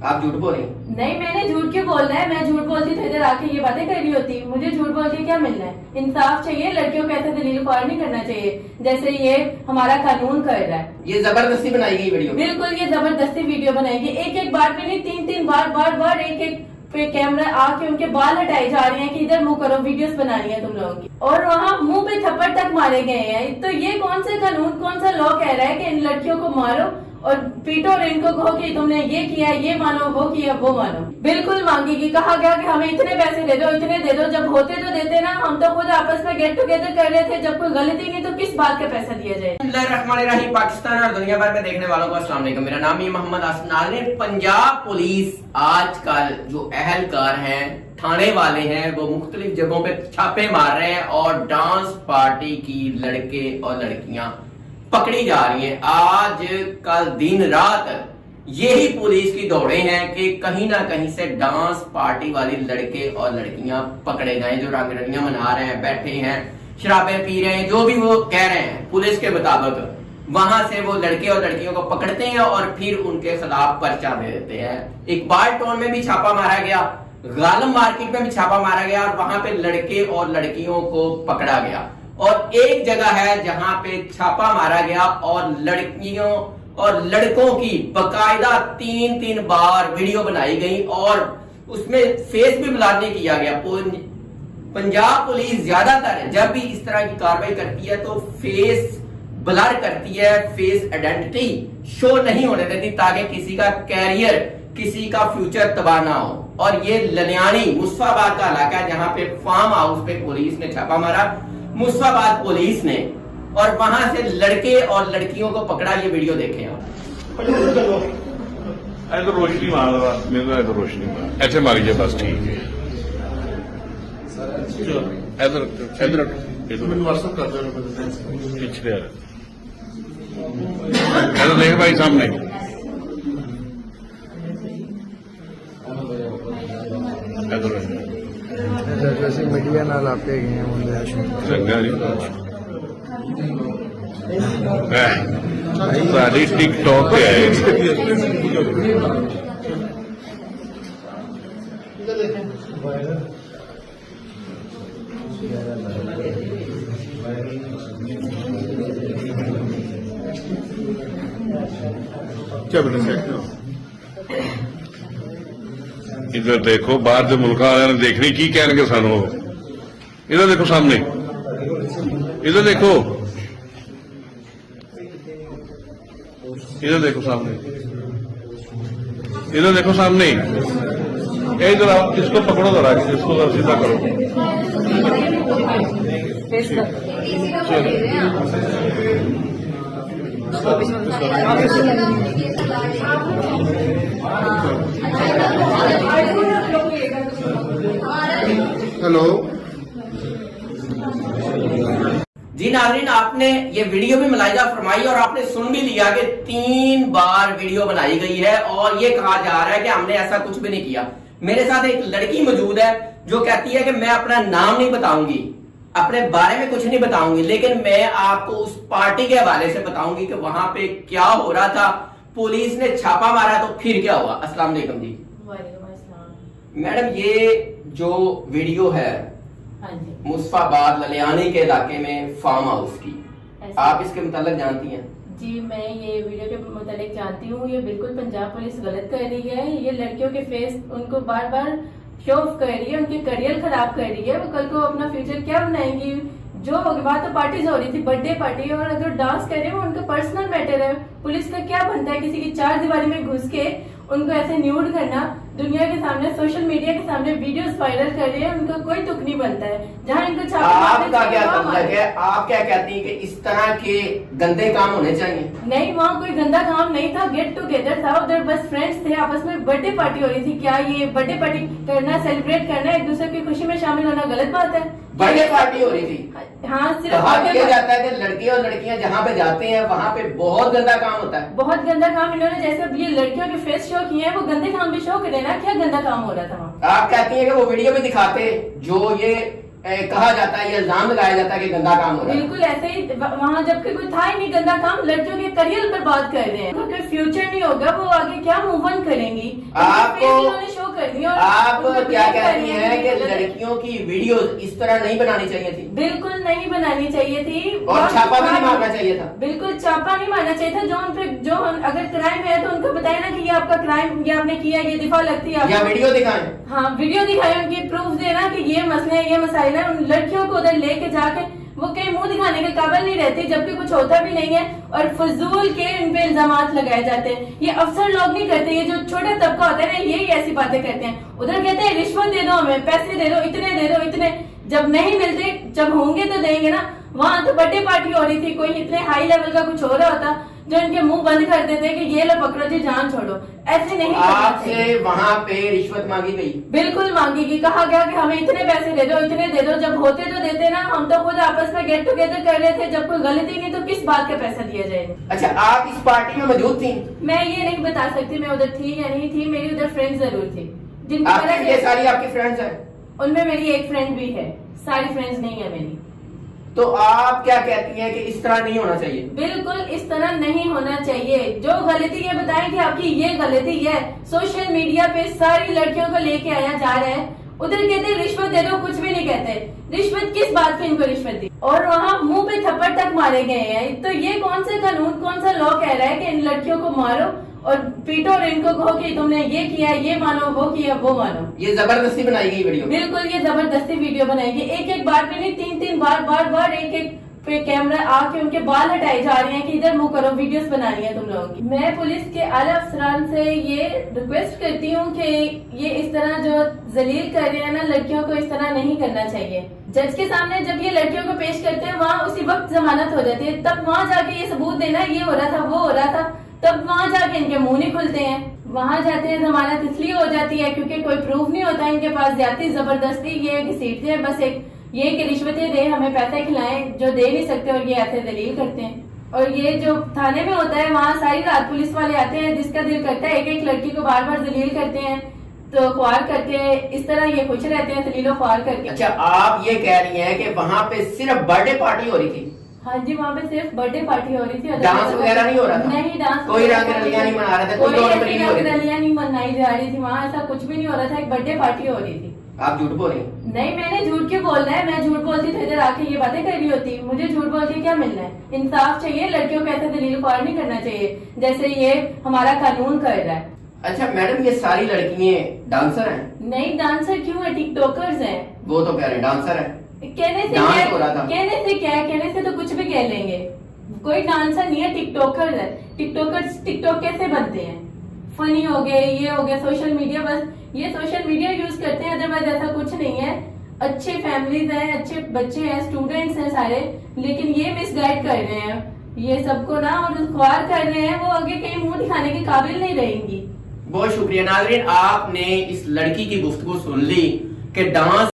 आप झूठ बोल रही हैं। नहीं, मैंने झूठ क्यों बोलना है? मैं झूठ बोलती तो इधर आके ये बातें कर रही होती। मुझे झूठ बोल के क्या मिलना है? इंसाफ चाहिए, लड़कियों को ऐसे दलील ख्वार नहीं करना चाहिए जैसे ये हमारा कानून कर रहा है। ये जबरदस्ती बनाई गई वीडियो। बिल्कुल, ये जबरदस्ती वीडियो बनाएगी। एक एक बार पे नहीं, तीन तीन बार एक एक पे कैमरा आके उनके बाल हटाए जा रहे हैं कि इधर मुंह करो, वीडियोस बनानी है तुम लोगों की। और वहाँ मुंह पे थप्पड़ तक मारे गए हैं। तो ये कौन सा कानून, कौन सा लॉ कह रहा है कि इन लड़कियों को मारो और पीटो और इनको कहो कि तुमने ये किया, ये मानो, वो किया, वो मानो? बिल्कुल मांगेगी। कहा गया कि हमें इतने पैसे दे दो, इतने दे दो। जब होते तो देते ना। हम तो खुद आपस में गेट टुगेदर कर रहे थे। जब कोई गलती नहीं तो किस बात का पैसा दिया जाए? बिस्मिल्लाहिर्रहमानिर्रहीम। पाकिस्तान और दुनिया भर में देखने वालों को अस्सलाम वालेकुम। मेरा नाम है मोहम्मद आसनाल ने। पंजाब पुलिस आजकल जो अहलकार हैं, थाने वाले हैं, वो मुख्तलिफ जगहों पे छापे मार रहे हैं और डांस पार्टी की लड़के और लड़कियां पकड़ी जा रही हैं। आज कल दिन रात यही पुलिस की दौड़े हैं कि कहीं ना कहीं से डांस पार्टी वाली लड़के और लड़कियां पकड़े जाएं, जो रंग रंगियां मना रहे हैं, बैठे हैं, शराबें पी रहे हैं, जो भी वो कह रहे हैं पुलिस के मुताबिक। वहां से वो लड़के और लड़कियों को पकड़ते हैं और फिर उनके खिलाफ पर्चा दे देते हैं। इकबाल टाउन में भी छापा मारा गया, गालम मार्केट में भी छापा मारा गया और वहां पे लड़के और लड़कियों को पकड़ा गया। और एक जगह है जहां पे छापा मारा गया और लड़कियों और लड़कों की बकायदा 3-3 बार वीडियो बनाई गई और उसमें फेस भी ब्लर नहीं किया गया। पंजाब पुलिस ज्यादातर जब भी इस तरह की कार्रवाई करती है तो फेस ब्लर करती है, फेस आइडेंटिटी शो नहीं होने देती ताकि किसी का कैरियर, किसी का फ्यूचर तबाह ना हो। और ये ललियानी मुस्तफाबाद का इलाका है जहां पे फार्म हाउस पे पुलिस ने छापा मारा, मुस्तफाबाद पुलिस ने, और वहां से लड़के और लड़कियों को पकड़ा। ये वीडियो देखें आप। इधर रोशनी मार रहा, मेरे इधर रोशनी मार, ऐसे मारिए बस, ठीक है। इधर इधर व्हाट्सएप कर दो, पिछले इधर देख भाई सामने। वैसे मीडिया नाल आपे गए हैं चंगा जी सारी टिकटॉक पे आए। क्या इधर देखो, बाहर के मुल्क वाले ने देखनी की कह सानू। इधर देखो सामने, इधर देखो, इधर देखो सामने, इधर देखो सामने। इधर आओ, इसको पकड़ो जरा, इसको सीधा करो। हेलो जी नाज़रीन, आपने ये वीडियो भी मुलाहिजा फरमाई और आपने सुन भी लिया कि 3 बार वीडियो बनाई गई है और ये कहा जा रहा है कि हमने ऐसा कुछ भी नहीं किया। मेरे साथ एक लड़की मौजूद है जो कहती है कि मैं अपना नाम नहीं बताऊंगी, अपने बारे में कुछ नहीं बताऊंगी, लेकिन मैं आपको उस पार्टी के हवाले से बताऊंगी कि वहां पे क्या हो रहा था। पुलिस ने छापा मारा तो फिर क्या हुआ। अस्सलाम वालेकुम जी। वालेकुम अस्सलाम। मैडम, ये जो वीडियो है हाँ जी, मुस्तफाबाद ललियानी के इलाके में फार्म हाउस की, आप इसके मुतालिक जानती हैं? जी, मैं ये वीडियो के मुतालिक जानती हूँ। ये बिल्कुल पंजाब पुलिस गलत कर रही है। ये लड़कियों के फेस उनको बार बार शो ऑफ कर रही है, उनके करियर खराब कर रही है। वो कल को अपना फ्यूचर क्या बनाएंगी? जो बात तो पार्टीज हो रही थी, बर्थडे पार्टी, और अगर डांस कर रहे हैं वो उनका पर्सनल मैटर है। पुलिस का क्या बनता है किसी की 4 दीवारी में घुस के उनको ऐसे न्यूड करना, दुनिया के सामने, सोशल मीडिया के सामने वीडियोस वायरल कर रहे हैं। उनका कोई तुक नहीं बनता है। जहाँ इनको आपका क्या मतलब है? आप क्या कहती हैं कि इस तरह के गंदे काम होने चाहिए? नहीं, वहाँ कोई गंदा काम नहीं था, गेट टुगेदर था। उधर बस फ्रेंड्स थे, आपस में बर्थडे पार्टी हो रही थी। क्या ये बर्थडे पार्टी करना, सेलिब्रेट करना, एक दूसरे की खुशी में शामिल होना गलत बात है? बर्थडे पार्टी हो रही थी। हाँ, तो सिर्फ हाँ, किया जाता है कि लड़के और लड़कियां जहाँ पे जाते हैं वहाँ पे बहुत गंदा काम होता है। बहुत गंदा काम। इन्होंने जैसे अब ये लड़कियों के फेस शो किए हैं, वो गंदे काम भी शो करे ना। क्या गंदा काम हो रहा था वहाँ? आप कहती हैं कि वो वीडियो भी दिखाते जो ये कहा जाता है, ये इल्जाम लगाया जाता है कि गंदा काम हो रहा है। बिल्कुल ऐसे ही वहाँ जबकि कोई था ही नहीं गंदा काम, लड़कियों के करियर पर बात कर रहे हैं, उनका कोई फ्यूचर नहीं होगा, वो आगे क्या मूव ऑन करेंगी। आपको शो कर दिया। आप क्या कहती हैं कि लड़कियों की वीडियो इस तरह नहीं बनानी चाहिए थी? बिल्कुल नहीं बनानी चाहिए थी, और छापा भी नहीं मारना चाहिए था। बिल्कुल छापा नहीं मारना चाहिए था। जो उन पे जो अगर क्राइम है तो उनको बताए ना कि ये आपका क्राइम, ये आपने किया, ये दिफा लगती है या वीडियो दिखाएं। हाँ वीडियो दिखाए, उनकी प्रूफ देना कि ये मसले है, ये मसाइल है। उन लड़कियों को उधर लेके जाके वो कहीं मुंह दिखाने के काबिल नहीं रहती, जबकि कुछ होता भी नहीं है और फजूल के इन पे इल्जामात लगाए जाते हैं। ये अफसर लोग नहीं करते, ये जो छोटा तबका होता है ना, यही ऐसी बातें करते हैं। उधर कहते हैं रिश्वत दे दो, हमें पैसे दे दो, इतने दे दो, इतने। जब नहीं मिलते, जब होंगे तो देंगे ना। वहां तो बर्थडे पार्टी हो रही थी, कोई इतने हाई लेवल का कुछ हो रहा होता जो इनके मुंह बंद कर देते कि ये लो पकड़ो जी, जान छोड़ो। ऐसे नहीं आपसे वहाँ पे रिश्वत मांगी गई? बिल्कुल मांगेगी। कहा गया कि हमें इतने पैसे दे दो, इतने दे दो। जब होते तो देते ना, हम तो खुद आपस में गेट टुगेदर कर रहे थे। जब कोई गलती नहीं तो किस बात का पैसा दिया जाएगा? अच्छा, आप इस पार्टी में मौजूद थी? मैं ये नहीं बता सकती मैं उधर थी या नहीं थी। मेरी उधर फ्रेंड जरूर थी आपकी। ये सारी आपकी फ्रेंड्स हैं? उनमें मेरी एक फ्रेंड भी है, सारी फ्रेंड्स नहीं है मेरी। तो आप क्या कहती हैं कि इस तरह नहीं होना चाहिए? बिल्कुल इस तरह नहीं होना चाहिए। जो गलती ये बताएं कि आपकी ये गलती है। सोशल मीडिया पे सारी लड़कियों को लेके आया जा रहा है, उधर कहते रिश्वत दे दो, कुछ भी नहीं कहते। रिश्वत किस बात पे इनको रिश्वत दी? और वहाँ मुंह पे थप्पड़ तक मारे गए हैं। तो ये कौन सा कानून, कौन सा लॉ कह रहा है कि इन लड़कियों को मारो और पीटो और इनको कहो कि तुमने ये किया, ये मानो, वो किया, वो मानो? ये जबरदस्ती बनाई गई वीडियो? बिल्कुल ये जबरदस्ती वीडियो बनाएगी। एक एक बार पे नहीं, तीन तीन बार एक एक पे कैमरा आके उनके बाल हटाए जा रहे हैं कि इधर मुंह करो, वीडियोस बनानी है तुम लोगों की। मैं पुलिस के आला अफसरान से ये रिक्वेस्ट करती हूँ कि ये इस तरह जो जलील कर रहे हैं ना लड़कियों को, इस तरह नहीं करना चाहिए। जज के सामने जब ये लड़कियों को पेश करते हैं, वहाँ उसी वक्त जमानत हो जाती है। तब वहाँ जाके ये सबूत देना ये हो रहा था, वो हो रहा था, तब वहाँ जाके इनके मुंह नहीं खुलते हैं। वहाँ जाते हैं जमानत इसलिए हो जाती है क्योंकि कोई प्रूफ नहीं होता इनके पास। ज्यादा जबरदस्ती ये घसीटते हैं, बस एक ये कि रिश्वतें दे, हमें पैसे खिलाएं, जो दे नहीं सकते, और ये ऐसे दलील करते हैं। और ये जो थाने में होता है, वहाँ सारी रात पुलिस वाले आते हैं, जिसका दिल करता है एक एक लड़की को बार बार दलील करते हैं, तो ख्वार करके इस तरह ये खुश रहते हैं दलीलो ख्वार करके। अच्छा, आप ये कह रही हैं कि वहाँ पे सिर्फ बर्थडे पार्टी हो रही थी? हाँ जी, वहाँ पे सिर्फ बर्थडे पार्टी हो रही थी। डांस वगैरह नहीं हो रहा था? नहीं, डांस कोई रंग रलियां नहीं मना रहे थे? कोई रलियां नहीं मनाई जा रही थी वहाँ, ऐसा कुछ भी नहीं हो रहा था। एक बर्थडे पार्टी हो रही थी। आप झूठ बोल रही हैं? नहीं, मैंने झूठ क्यों बोलना है? मैं झूठ बोलती तो इधर आके ये बातें कर रही होती। मुझे झूठ बोल के क्या मिलना है? इंसाफ चाहिए, लड़कियों को ऐसे दलील ख्वार नहीं करना चाहिए जैसे ये हमारा कानून कर रहा है। अच्छा मैडम, ये सारी लड़कियां डांसर हैं? नहीं, डांसर क्यों है, टिकटॉकर्स हैं। वो तो कह रहे हैं डांसर है। कहने से डांस क्या, हो रहा था। कहने से क्या है, कहने से तो कुछ भी कह लेंगे। कोई डांसर नहीं है, टिकटॉकर है। टिकटॉकर्स टिकटॉक कैसे बनते हैं? फनी हो गए, ये हो गया, सोशल मीडिया, बस ये सोशल मीडिया यूज करते हैं, अदरवाइज ऐसा कुछ नहीं है। अच्छे फैमिलीज हैं, अच्छे बच्चे हैं, स्टूडेंट्स हैं सारे, लेकिन ये मिसगाइड कर रहे हैं ये सबको ना, और ख्वार कर रहे हैं। वो आगे कहीं मुंह दिखाने के काबिल नहीं रहेंगी। बहुत शुक्रिया नाज़रीन, आपने इस लड़की की गुफ्तगू सुन ली कि डांस